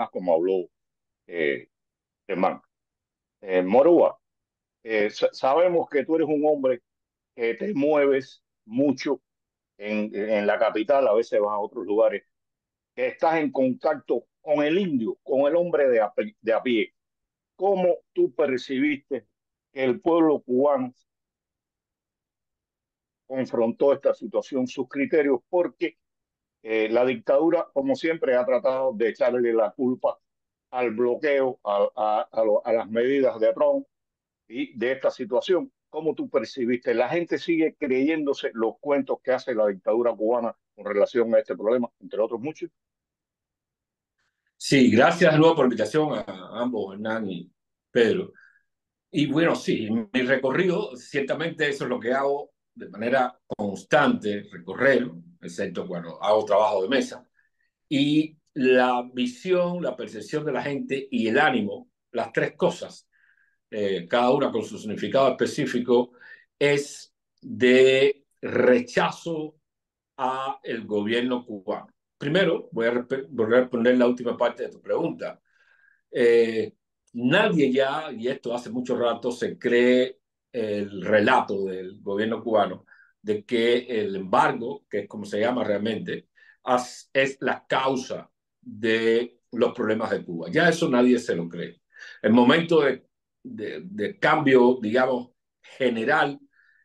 como habló eh, Germán. Moroa, sabemos que tú eres un hombre que te mueves mucho en la capital, a veces vas a otros lugares, que estás en contacto con el indio, con el hombre de a pie. ¿Cómo tú percibiste que el pueblo cubano confrontó esta situación, sus criterios? Porque la dictadura, como siempre, ha tratado de echarle la culpa al bloqueo, a las medidas de Trump y de esta situación. ¿Cómo tú percibiste? La gente sigue creyéndose los cuentos que hace la dictadura cubana con relación a este problema, entre otros muchos. Sí, gracias de nuevo por la invitación a ambos, Hernán y Pedro. Y bueno, sí, mi recorrido, ciertamente eso es lo que hago de manera constante, recorrer, excepto cuando hago trabajo de mesa. Y la visión, la percepción de la gente y el ánimo, las tres cosas, cada una con su significado específico, es de rechazo a el gobierno cubano. Primero, voy a responder la última parte de tu pregunta. Eh, Nadie ya, y esto hace mucho rato, se cree el relato del gobierno cubano de que el embargo, que es como se llama realmente, es la causa de los problemas de Cuba. Ya eso nadie se lo cree. El momento de cambio, digamos, general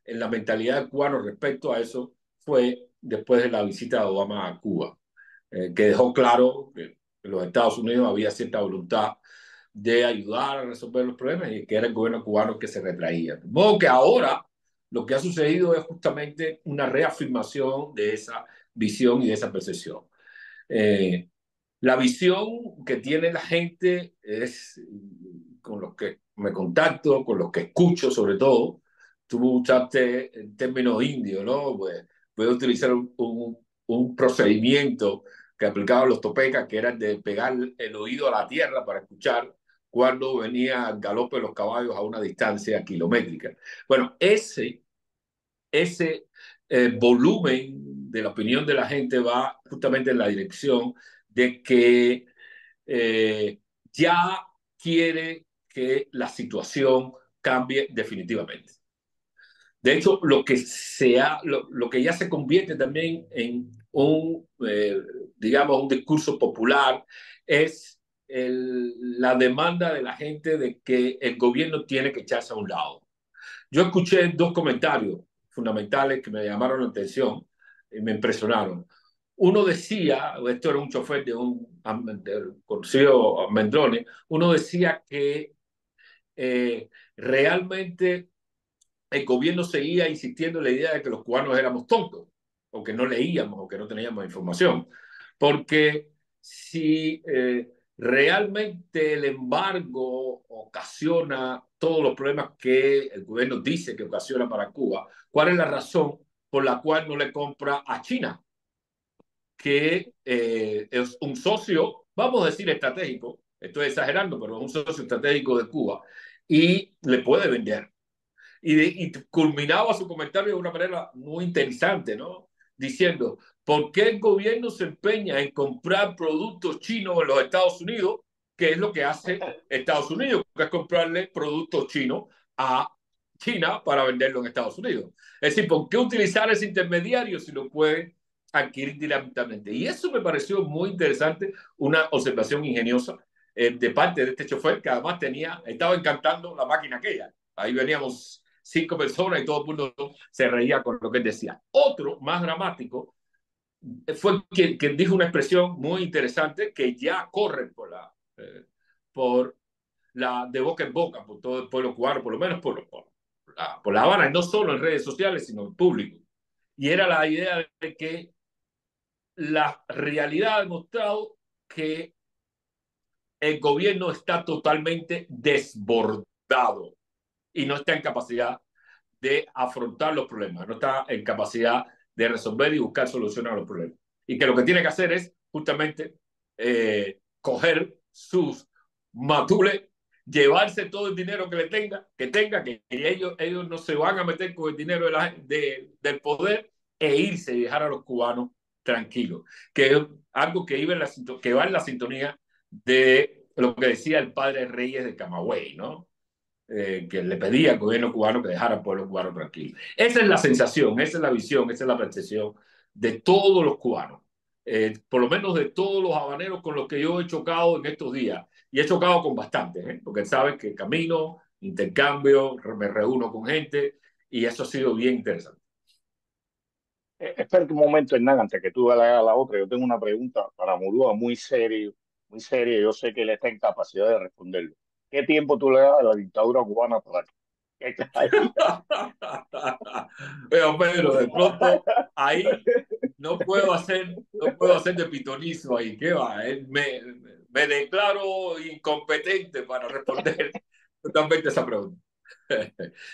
en la mentalidad del cubano respecto a eso fue después de la visita de Obama a Cuba, que dejó claro que en los Estados Unidos había cierta voluntad de ayudar a resolver los problemas y que era el gobierno cubano que se retraía. De modo que ahora lo que ha sucedido es justamente una reafirmación de esa visión y de esa percepción. Eh, la visión que tiene la gente es, con los que me contacto, con los que escucho sobre todo, tú usaste el término indio, ¿no? Pues puedo utilizar un procedimiento que aplicaban los topecas, que era el de pegar el oído a la tierra para escuchar cuando venía al galope de los caballos a una distancia kilométrica. Bueno, ese volumen de la opinión de la gente va justamente en la dirección de que eh, ya quiere que la situación cambie definitivamente. De hecho, lo que ya se convierte también en digamos, un discurso popular es la demanda de la gente de que el gobierno tiene que echarse a un lado. Yo escuché dos comentarios fundamentales que me llamaron la atención y me impresionaron. Uno decía, esto era un chofer de conocido Mendrone, uno decía que realmente el gobierno seguía insistiendo en la idea de que los cubanos éramos tontos, o que no leíamos, o que no teníamos información. Porque si realmente el embargo ocasiona todos los problemas que el gobierno dice que ocasiona para Cuba, ¿cuál es la razón por la cual no le compra a China, que es un socio, vamos a decir, estratégico? Estoy exagerando, pero es un socio estratégico de Cuba y le puede vender? Y culminaba su comentario de una manera muy interesante, ¿no? Diciendo, ¿por qué el gobierno se empeña en comprar productos chinos en los Estados Unidos? Que es lo que hace Estados Unidos, que es comprarle productos chinos a China para venderlo en Estados Unidos. Es decir, ¿por qué utilizar ese intermediario si lo pueden adquirir directamente? Y eso me pareció muy interesante, una observación ingeniosa de parte de este chofer, que además estaba encantando la máquina aquella. Ahí veníamos cinco personas y todo el mundo se reía con lo que él decía. Otro, más dramático, fue quien dijo una expresión muy interesante que ya corre por la de boca en boca, por todo el pueblo cubano, por lo menos por La Habana, y no solo en redes sociales, sino en público. Y era la idea de que la realidad ha demostrado que el gobierno está totalmente desbordado y no está en capacidad de afrontar los problemas, no está en capacidad de resolver y buscar soluciones a los problemas. Y que lo que tiene que hacer es justamente coger sus matules, llevarse todo el dinero que le que ellos no se van a meter con el dinero del poder e irse y dejar a los cubanos tranquilos, que es algo que va en la sintonía de lo que decía el padre Reyes de Camagüey, ¿no? Que le pedía al gobierno cubano que dejara al pueblo cubano tranquilo. Esa es la sensación, esa es la visión, esa es la percepción de todos los cubanos, por lo menos de todos los habaneros con los que yo he chocado en estos días. Y he chocado con bastantes, porque sabes que camino, intercambio, me reúno con gente y eso ha sido bien interesante. Espera un momento, Hernán, antes que tú le hagas la otra. Yo tengo una pregunta para Murúa muy seria, muy seria. Yo sé que él está en capacidad de responderlo. ¿Qué tiempo tú le das a la dictadura cubana para que caiga? Pero Pedro, de pronto ahí no puedo hacer de pitonizo ahí, ¿qué va? Me declaro incompetente para responder totalmente esa pregunta.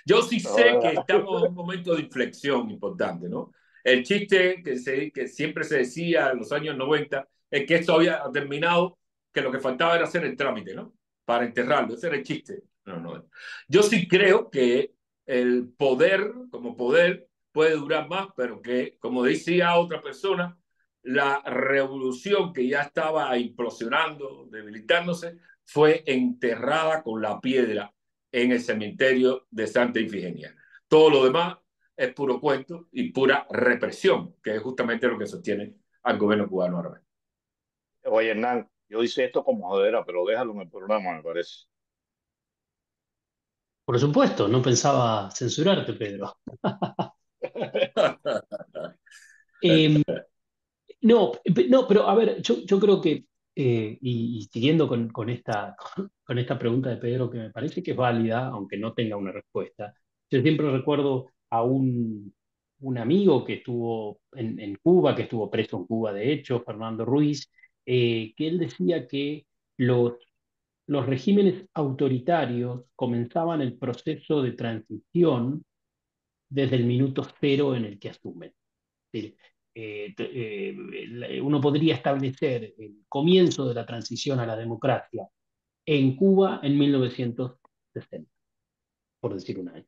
Yo sí sé que estamos en un momento de inflexión importante, ¿no? El chiste que siempre se decía en los años 90 es que esto había terminado, que lo que faltaba era hacer el trámite, ¿no? Para enterrarlo, ese era el chiste. No, no. Yo sí creo que el poder, como poder, puede durar más, pero que, como decía otra persona, la revolución que ya estaba implosionando, debilitándose, fue enterrada con la piedra en el cementerio de Santa Ifigenia. Todo lo demás es puro cuento y pura represión, que es justamente lo que sostiene al gobierno cubano ahora mismo. Oye, Hernán, yo hice esto como jodera, pero déjalo en el programa, me parece. Por supuesto, no pensaba censurarte, Pedro. Eh, no, no, pero a ver, yo creo que, y siguiendo con esta pregunta de Pedro, que me parece que es válida, aunque no tenga una respuesta, yo siempre recuerdo a un amigo que estuvo en Cuba, que estuvo preso en Cuba, de hecho, Fernando Ruiz, que él decía que los, los regímenes autoritarios comenzaban el proceso de transición desde el minuto cero en el que asumen. Es decir, uno podría establecer el comienzo de la transición a la democracia en Cuba en 1960, por decir un año.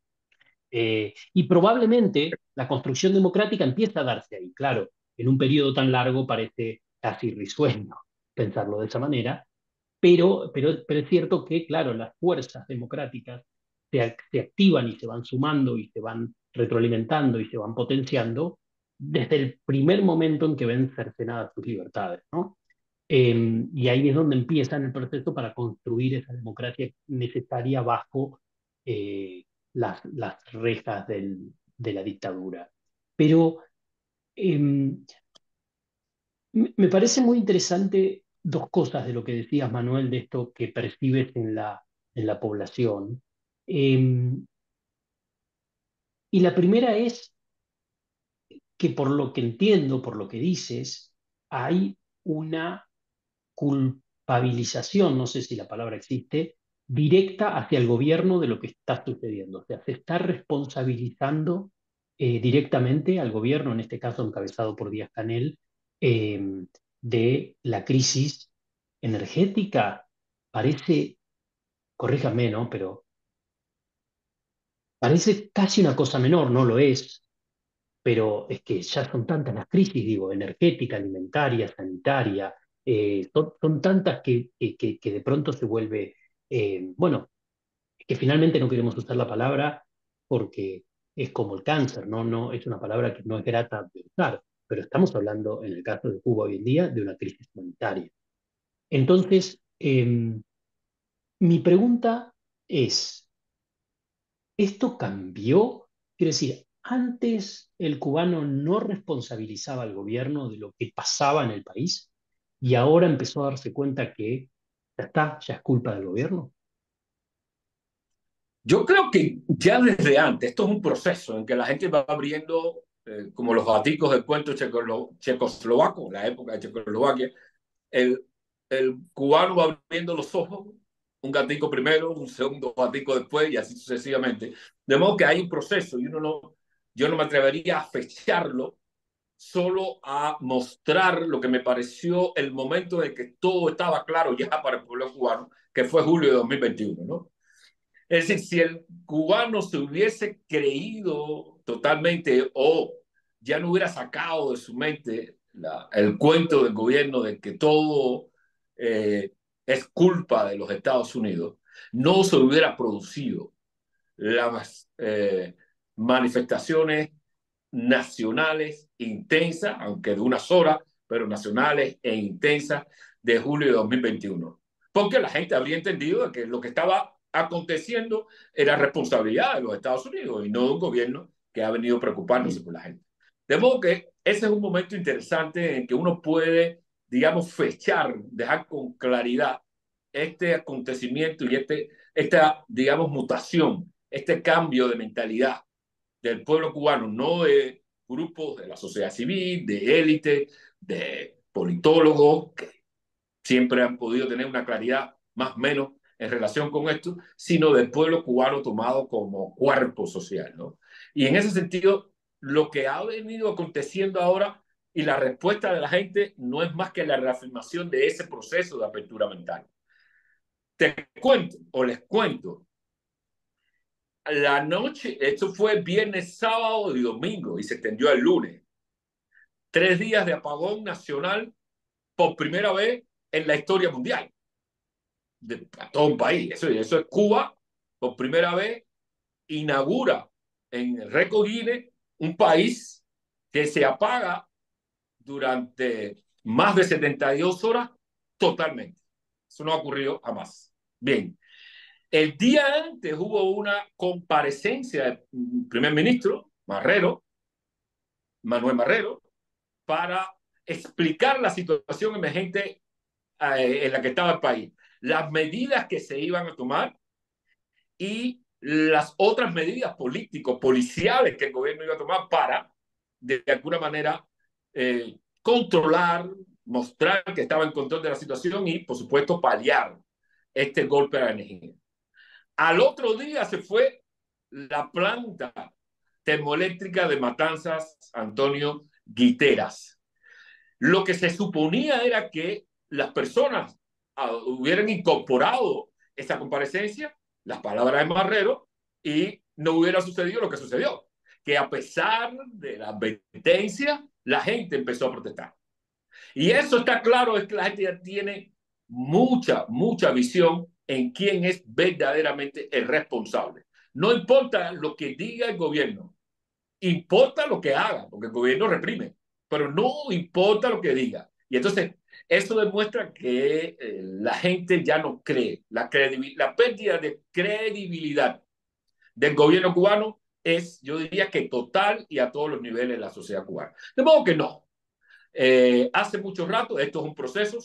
Y probablemente la construcción democrática empieza a darse ahí. Claro, en un periodo tan largo parece casi risueño pensarlo de esa manera, pero es cierto que, claro, las fuerzas democráticas se activan y se van sumando y se van retroalimentando y se van potenciando desde el primer momento en que ven cercenadas sus libertades, ¿no? Y ahí es donde empiezan el proceso para construir esa democracia necesaria bajo las rejas de la dictadura. Pero eh, me parece muy interesante dos cosas de lo que decías, Manuel, de esto que percibes en la población. Eh, y la primera es que por lo que entiendo, por lo que dices, hay una culpabilización, no sé si la palabra existe, directa hacia el gobierno de lo que está sucediendo. O sea, se está responsabilizando directamente al gobierno, en este caso encabezado por Díaz Canel, eh, de la crisis energética. Parece, corríjame, ¿no? Pero parece casi una cosa menor, no lo es, pero es que ya son tantas las crisis, digo, energética, alimentaria, sanitaria, son tantas que de pronto se vuelve, bueno, que finalmente no queremos usar la palabra porque es como el cáncer, ¿no? No, es una palabra que no es grata de usar, pero estamos hablando, en el caso de Cuba hoy en día, de una crisis humanitaria. Entonces, mi pregunta es, ¿esto cambió? Quiero decir, antes el cubano no responsabilizaba al gobierno de lo que pasaba en el país y ahora empezó a darse cuenta que ya está, ya es culpa del gobierno. Yo creo que ya desde antes, esto es un proceso en que la gente va abriendo, como los gaticos del cuento checoslovaco, la época de Checoslovaquia, el, el cubano va abriendo los ojos, un gatico primero, un segundo gatico después y así sucesivamente. De modo que hay un proceso y yo no me atrevería a fecharlo, solo a mostrar lo que me pareció el momento en que todo estaba claro ya para el pueblo cubano, que fue julio de 2021, ¿no? Es decir, si el cubano se hubiese creído totalmente o ya no hubiera sacado de su mente el cuento del gobierno de que todo eh, es culpa de los Estados Unidos, no se hubiera producido las manifestaciones nacionales intensas, aunque de unas horas, pero nacionales e intensas de julio de 2021. Porque la gente habría entendido que lo que estaba aconteciendo era responsabilidad de los Estados Unidos y no de un gobierno que ha venido preocupándose por la gente. De modo que ese es un momento interesante en que uno puede, digamos, fechar, dejar con claridad este acontecimiento y esta, digamos, mutación, este cambio de mentalidad del pueblo cubano, no de grupos de la sociedad civil, de élite, de politólogos, que siempre han podido tener una claridad más o menos en relación con esto, sino del pueblo cubano tomado como cuerpo social, ¿no? Y en ese sentido, lo que ha venido aconteciendo ahora y la respuesta de la gente no es más que la reafirmación de ese proceso de apertura mental. Te cuento o les cuento, la noche, esto fue viernes, sábado y domingo y se extendió al lunes. 3 días de apagón nacional por primera vez en la historia mundial, a todo un país. Eso es Cuba, por primera vez, inaugura en el récord Guinness un país que se apaga durante más de 72 horas totalmente. Eso no ha ocurrido jamás. Bien, el día antes hubo una comparecencia del primer ministro, Manuel Marrero, para explicar la situación emergente en la que estaba el país, las medidas que se iban a tomar y las otras medidas políticos, policiales que el gobierno iba a tomar para, de alguna manera, controlar, mostrar que estaba en control de la situación y, por supuesto, paliar este golpe a la energía. Al otro día se fue la planta termoeléctrica de Matanzas, Antonio Guiteras. Lo que se suponía era que las personas hubieran incorporado esa comparecencia, las palabras de Marrero, y no hubiera sucedido lo que sucedió, que a pesar de la advertencia, la gente empezó a protestar. Y eso está claro, es que la gente ya tiene mucha visión en quién es verdaderamente el responsable. No importa lo que diga el gobierno, importa lo que haga, porque el gobierno reprime, pero no importa lo que diga. Y entonces, eso demuestra que la gente ya no cree. La pérdida de credibilidad del gobierno cubano es, yo diría que total y a todos los niveles de la sociedad cubana. De modo que no. Hace mucho rato, esto es un proceso,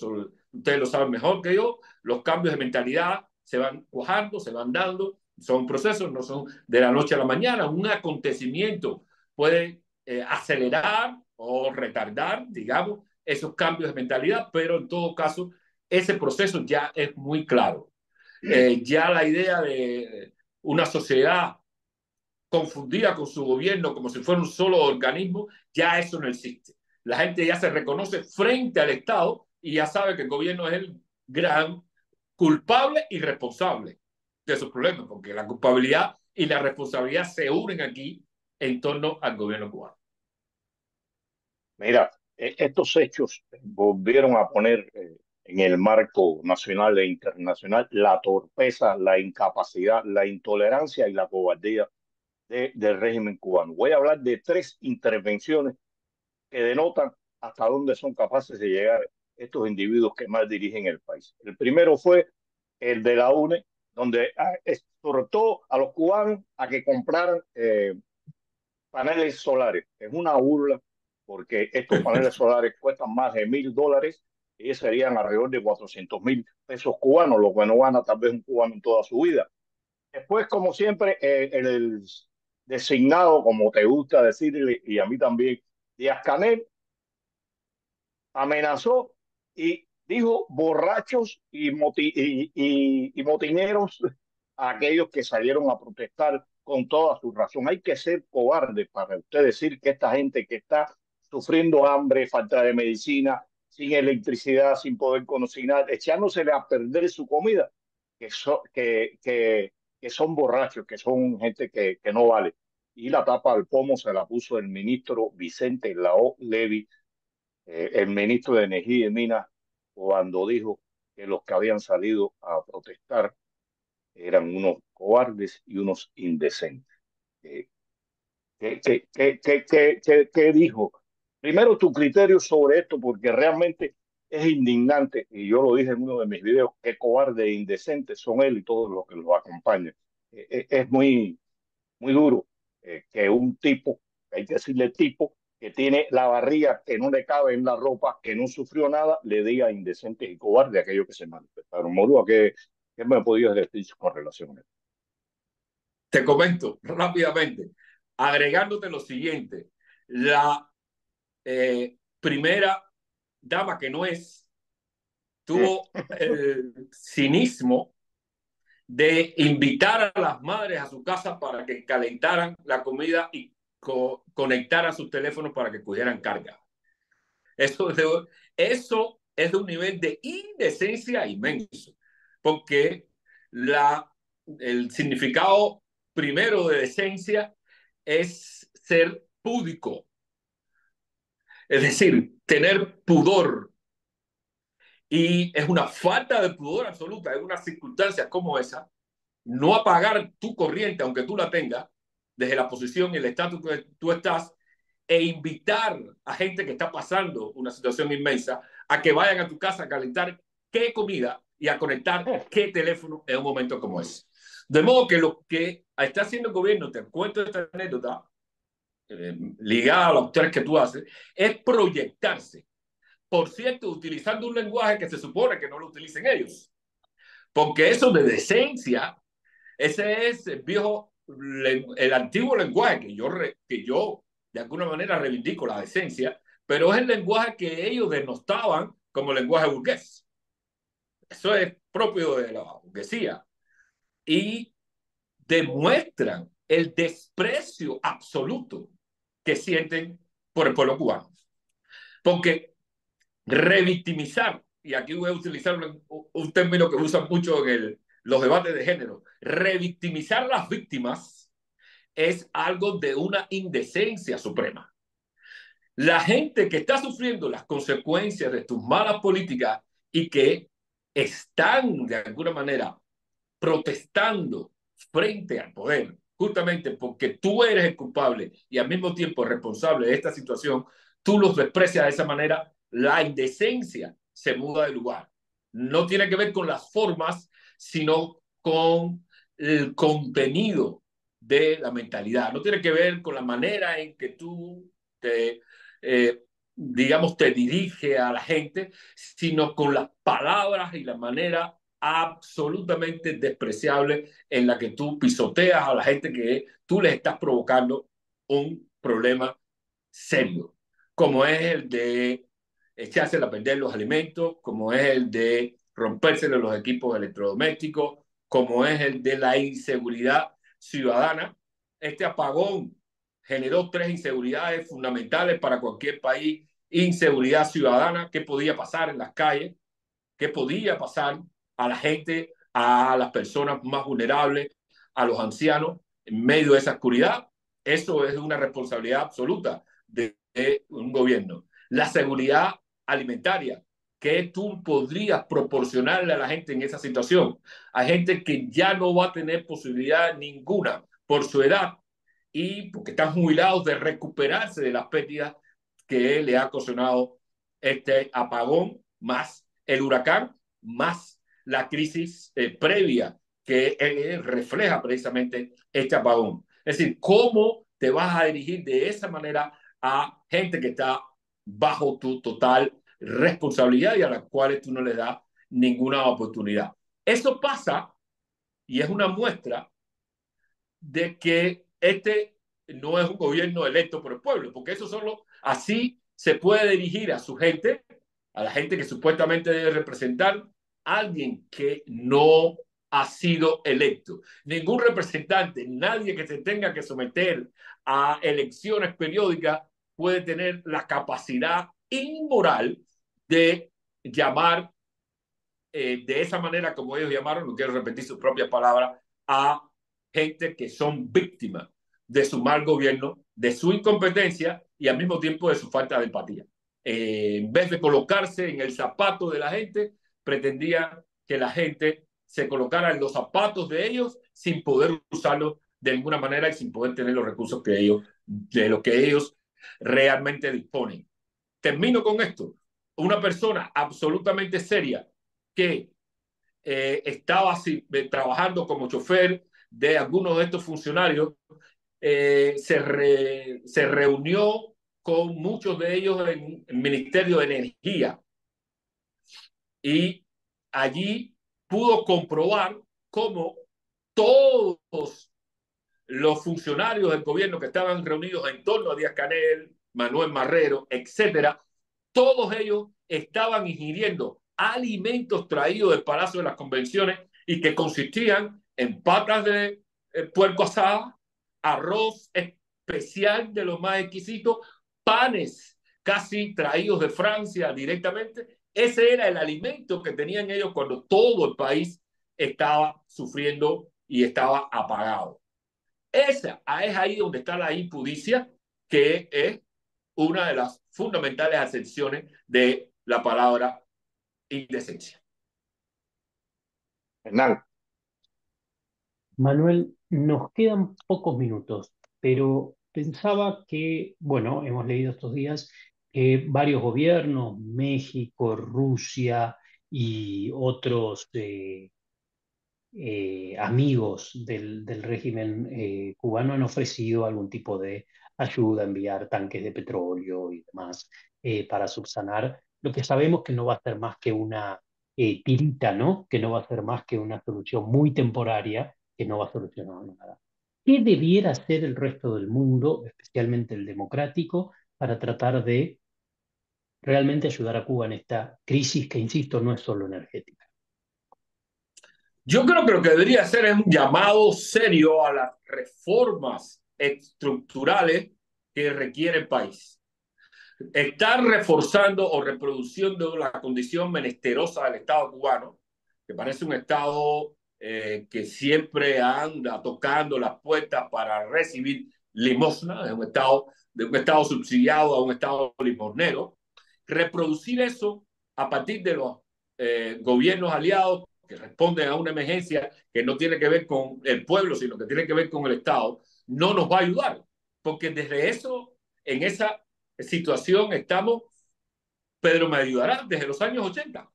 ustedes lo saben mejor que yo, los cambios de mentalidad se van cuajando, se van dando, son procesos, no son de la noche a la mañana. Un acontecimiento puede acelerar o retardar, digamos, esos cambios de mentalidad, pero en todo caso, ese proceso ya es muy claro. Ya la idea de una sociedad confundida con su gobierno como si fuera un solo organismo, ya eso no existe. La gente ya se reconoce frente al Estado y ya sabe que el gobierno es el gran culpable y responsable de sus problemas, porque la culpabilidad y la responsabilidad se unen aquí en torno al gobierno cubano. Mira, estos hechos volvieron a poner en el marco nacional e internacional la torpeza, la incapacidad, la intolerancia y la cobardía del régimen cubano. Voy a hablar de 3 intervenciones que denotan hasta dónde son capaces de llegar estos individuos que más dirigen el país. El primero fue el de la UNE, donde exhortó a los cubanos a que compraran paneles solares. Es una burla porque estos paneles solares cuestan más de $1.000 y serían alrededor de 400.000 pesos cubanos, lo que no gana tal vez un cubano en toda su vida. Después, como siempre, el designado, como te gusta decirle, y a mí también, Díaz-Canel, amenazó y dijo borrachos y motineros a aquellos que salieron a protestar con toda su razón. Hay que ser cobarde para usted decir que esta gente que está sufriendo hambre, falta de medicina, sin electricidad, sin poder cocinar, echándosele a perder su comida, que son borrachos, que son gente que no vale. Y la tapa al pomo se la puso el ministro Vicente Lao Levy, el ministro de Energía y Minas, cuando dijo que los que habían salido a protestar eran unos cobardes y unos indecentes. Eh, ¿Qué dijo? Primero, tu criterio sobre esto, porque realmente es indignante, y yo lo dije en uno de mis videos, qué cobarde e indecente son él y todos los que lo acompañan. Es muy duro que un tipo, hay que decirle tipo, que tiene la barriga que no le cabe en la ropa, que no sufrió nada, le diga indecente y cobarde a aquellos que se manifestaron. Morúa, ¿qué me podías decir con relación a esto? Te comento rápidamente, agregándote lo siguiente. La primera dama que no es, tuvo el cinismo de invitar a las madres a su casa para que calentaran la comida y conectaran sus teléfonos para que cogieran carga. Eso, eso es de un nivel de indecencia inmenso, porque el significado primero de decencia es ser púdico, es decir, tener pudor. Y es una falta de pudor absoluta en unas circunstancias como esa, no apagar tu corriente, aunque tú la tengas, desde la posición y el estatus que tú estás, e invitar a gente que está pasando una situación inmensa a que vayan a tu casa a calentar qué comida y a conectar qué teléfono en un momento como ese. De modo que lo que está haciendo el gobierno, te cuento esta anécdota, ligada a los tres que tú haces, es proyectarse. Por cierto, utilizando un lenguaje que se supone que no lo utilicen ellos. Porque eso de decencia, ese es el viejo, el antiguo lenguaje que yo de alguna manera reivindico la decencia, pero es el lenguaje que ellos denostaban como lenguaje burgués. Eso es propio de la burguesía. Y demuestran el desprecio absoluto que sienten por el pueblo cubano. Porque revictimizar, y aquí voy a utilizar un término que usan mucho en los debates de género, revictimizar las víctimas es algo de una indecencia suprema. La gente que está sufriendo las consecuencias de tus malas políticas y que están de alguna manera protestando frente al poder, justamente porque tú eres el culpable y al mismo tiempo el responsable de esta situación, tú los desprecias de esa manera, la indecencia se muda de lugar. No tiene que ver con las formas, sino con el contenido de la mentalidad. No tiene que ver con la manera en que tú digamos, te dirige a la gente, sino con las palabras y la manera absolutamente despreciable en la que tú pisoteas a la gente que tú les estás provocando un problema serio, como es el de echarse a perder los alimentos, como es el de rompérsele los equipos electrodomésticos, como es el de la inseguridad ciudadana. Este apagón generó tres inseguridades fundamentales para cualquier país. Inseguridad ciudadana, qué podía pasar en las calles, qué podía pasar a la gente, a las personas más vulnerables, a los ancianos, en medio de esa oscuridad. Eso es una responsabilidad absoluta de un gobierno. La seguridad alimentaria, ¿qué tú podrías proporcionarle a la gente en esa situación? Hay gente que ya no va a tener posibilidad ninguna por su edad y porque están jubilados de recuperarse de las pérdidas que le ha ocasionado este apagón, más el huracán, más la crisis previa que refleja precisamente este apagón. Es decir, ¿cómo te vas a dirigir de esa manera a gente que está bajo tu total responsabilidad y a las cuales tú no le das ninguna oportunidad? Eso pasa y es una muestra de que este no es un gobierno electo por el pueblo, porque eso solo así se puede dirigir a su gente, a la gente que supuestamente debe representar a alguien que no ha sido electo. Ningún representante, nadie que se tenga que someter a elecciones periódicas puede tener la capacidad inmoral de llamar de esa manera como ellos llamaron, no quiero repetir sus propias palabras, a gente que son víctimas de su mal gobierno, de su incompetencia y al mismo tiempo de su falta de empatía. En vez de colocarse en el zapato de la gente, pretendía que la gente se colocara en los zapatos de ellos sin poder usarlos de ninguna manera y sin poder tener los recursos que ellos, de los que ellos realmente disponen. Termino con esto. Una persona absolutamente seria que estaba trabajando como chofer de algunos de estos funcionarios, se reunió con muchos de ellos en el Ministerio de Energía y allí pudo comprobar cómo todos los funcionarios del gobierno que estaban reunidos en torno a Díaz-Canel, Manuel Marrero, etcétera, todos ellos estaban ingiriendo alimentos traídos del Palacio de las Convenciones y que consistían en patas de puerco asada, arroz especial de los más exquisitos, panes casi traídos de Francia directamente. Ese era el alimento que tenían ellos cuando todo el país estaba sufriendo y estaba apagado. Esa es ahí donde está la impudicia, que es una de las fundamentales acepciones de la palabra indecencia. Hernán. Manuel, nos quedan pocos minutos, pero pensaba que, bueno, hemos leído estos días que varios gobiernos, México, Rusia y otros amigos del régimen cubano han ofrecido algún tipo de ayuda, enviar tanques de petróleo y demás para subsanar lo que sabemos que no va a ser más que una tirita, ¿no? Que no va a ser más que una solución muy temporaria que no va a solucionar nada. ¿Qué debiera hacer el resto del mundo, especialmente el democrático, para tratar de realmente ayudar a Cuba en esta crisis que, insisto, no es solo energética? Yo creo que lo que debería hacer es un llamado serio a las reformas estructurales que requiere el país. Estar reforzando o reproduciendo la condición menesterosa del Estado cubano, que parece un Estado que siempre anda tocando las puertas para recibir limosna, de un Estado subsidiado a un Estado limosnero. Reproducir eso a partir de los gobiernos aliados que responden a una emergencia que no tiene que ver con el pueblo, sino que tiene que ver con el Estado, no nos va a ayudar. Porque desde eso, en esa situación estamos, Pedro me ayudará, desde los años 80.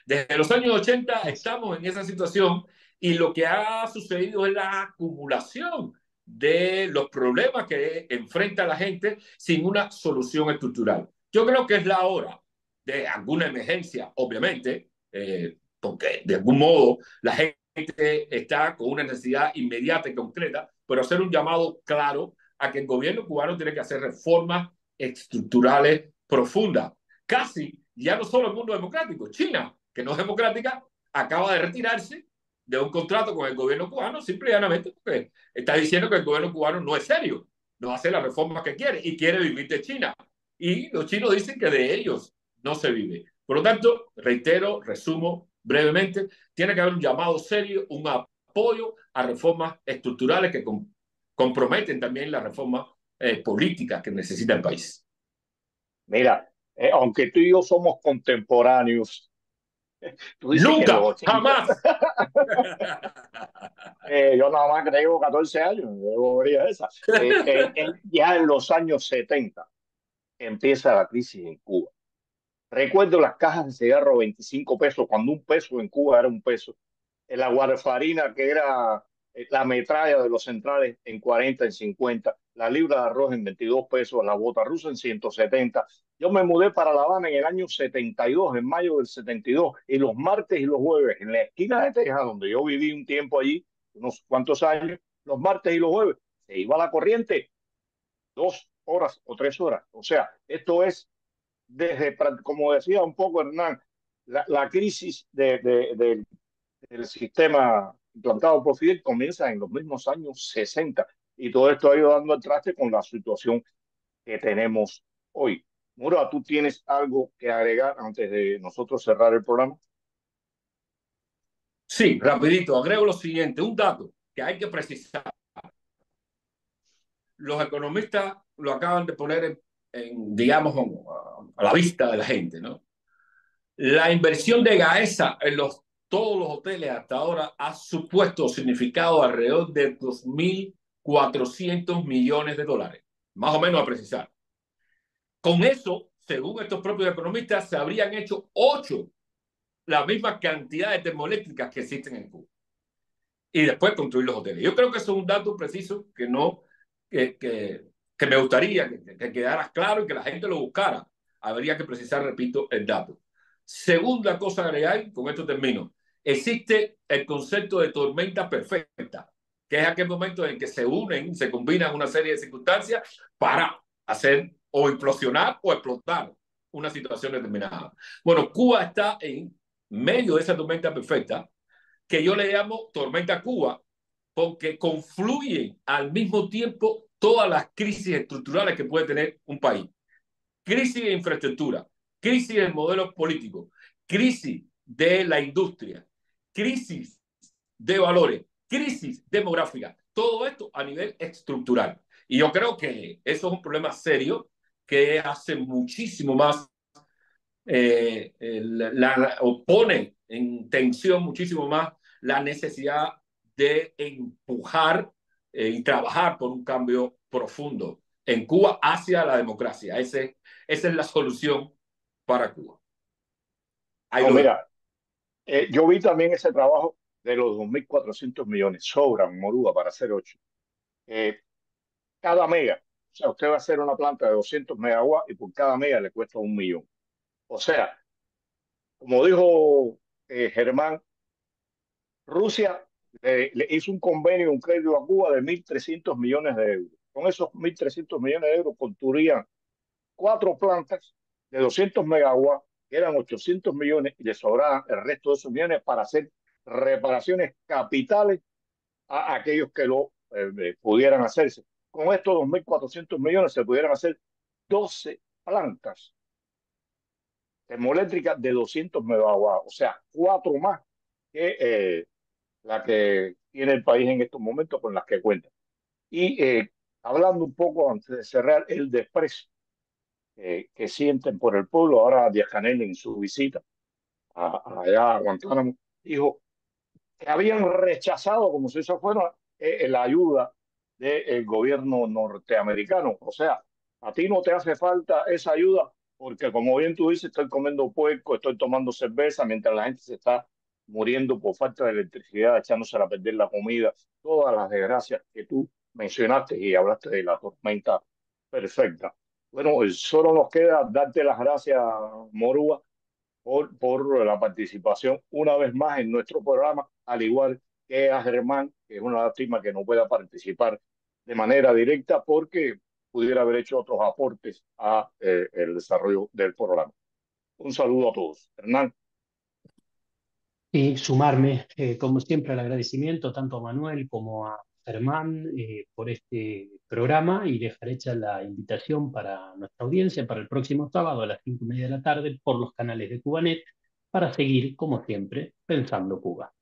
Desde los años 80 estamos en esa situación y lo que ha sucedido es la acumulación de los problemas que enfrenta la gente sin una solución estructural. Yo creo que es la hora de alguna emergencia, obviamente, porque de algún modo la gente está con una necesidad inmediata y concreta, pero hacer un llamado claro a que el gobierno cubano tiene que hacer reformas estructurales profundas. Casi ya no solo el mundo democrático, China, que no es democrática, acaba de retirarse de un contrato con el gobierno cubano simple y llanamente porque está diciendo que el gobierno cubano no es serio, no hace las reformas que quiere y quiere vivir de China. Y los chinos dicen que de ellos no se vive. Por lo tanto, reitero, resumo brevemente, tiene que haber un llamado serio, un apoyo a reformas estructurales que comprometen también las reformas políticas que necesita el país. Mira, aunque tú y yo somos contemporáneos, tú dices que en los Nunca, 80, jamás. yo nada más que tengo 14 años, yo vería esa. Ya en los años 70 empieza la crisis en Cuba. Recuerdo las cajas de cigarro 25 pesos, cuando un peso en Cuba era un peso. La guarfarina, que era la metralla de los centrales, en 40, en 50, la libra de arroz en 22 pesos, la bota rusa en 170. Yo me mudé para La Habana en el año 72, en mayo del 72, y los martes y los jueves, en la esquina de Texas, donde yo viví un tiempo allí, unos cuantos años, los martes y los jueves, se iba la corriente 2 horas o 3 horas. O sea, esto es desde, como decía un poco Hernán, la crisis del sistema implantado por Fidel comienza en los mismos años 60 y todo esto ha ido dando el traste con la situación que tenemos hoy. Mura, ¿tú tienes algo que agregar antes de nosotros cerrar el programa? Sí, rapidito, agrego lo siguiente, un dato que hay que precisar. Los economistas lo acaban de poner digamos, a la vista de la gente, ¿no? La inversión de Gaesa en todos los hoteles hasta ahora ha supuesto significado alrededor de 2.400 millones de dólares, más o menos a precisar. Con eso, según estos propios economistas, se habrían hecho 8 la misma cantidad de termoeléctricas que existen en Cuba. Y después construir los hoteles. Yo creo que eso es un dato preciso que no que me gustaría que quedara claro y que la gente lo buscara. Habría que precisar, repito, el dato. Segunda cosa agregar, con esto termino. Existe el concepto de tormenta perfecta, que es aquel momento en que se unen, se combinan una serie de circunstancias para hacer o implosionar o explotar una situación determinada. Bueno, Cuba está en medio de esa tormenta perfecta, que yo le llamo tormenta Cuba, porque confluyen al mismo tiempo todas las crisis estructurales que puede tener un país. Crisis de infraestructura, crisis del modelo político, crisis de la industria, crisis de valores, crisis demográfica, todo esto a nivel estructural. Y yo creo que eso es un problema serio que hace muchísimo más, o pone en tensión muchísimo más la necesidad de empujar y trabajar por un cambio profundo en Cuba hacia la democracia. Esa es la solución para Cuba. Ahí No, lo dejo. mira, yo vi también ese trabajo de los 2.400 millones. Sobran, Morúa, para hacer 8. Eh, cada mega, o sea, usted va a hacer una planta de 200 megawatts y por cada mega le cuesta 1 millón. O sea, como dijo Germán, Rusia le hizo un convenio, un crédito a Cuba de 1.300 millones de euros. Con esos 1.300 millones de euros construían 4 plantas de 200 megawatts, que eran 800 millones, y le sobraban el resto de esos millones para hacer reparaciones capitales a aquellos que lo pudieran hacerse. Con estos 2.400 millones se pudieran hacer 12 plantas termoeléctricas de 200 megawatts, o sea, 4 más que la que tiene el país en estos momentos con las que cuenta. Y hablando un poco antes de cerrar, el desprecio que sienten por el pueblo, ahora Díaz-Canel en su visita allá a Guantánamo dijo que habían rechazado como si eso fuera la ayuda del gobierno norteamericano. O sea, a ti no te hace falta esa ayuda porque, como bien tú dices, estoy comiendo puerco, estoy tomando cerveza mientras la gente se está muriendo por falta de electricidad, echándose a perder la comida, todas las desgracias que tú mencionaste y hablaste de la tormenta perfecta. Bueno, solo nos queda darte las gracias, Morúa, por la participación una vez más en nuestro programa, al igual que a Germán, que es una lástima que no pueda participar de manera directa porque pudiera haber hecho otros aportes a el desarrollo del programa. Un saludo a todos. Hernán. Y sumarme, como siempre, al agradecimiento tanto a Manuel como a Germán por este programa y dejar hecha la invitación para nuestra audiencia para el próximo sábado a las 5:30 de la tarde por los canales de Cubanet para seguir, como siempre, pensando Cuba.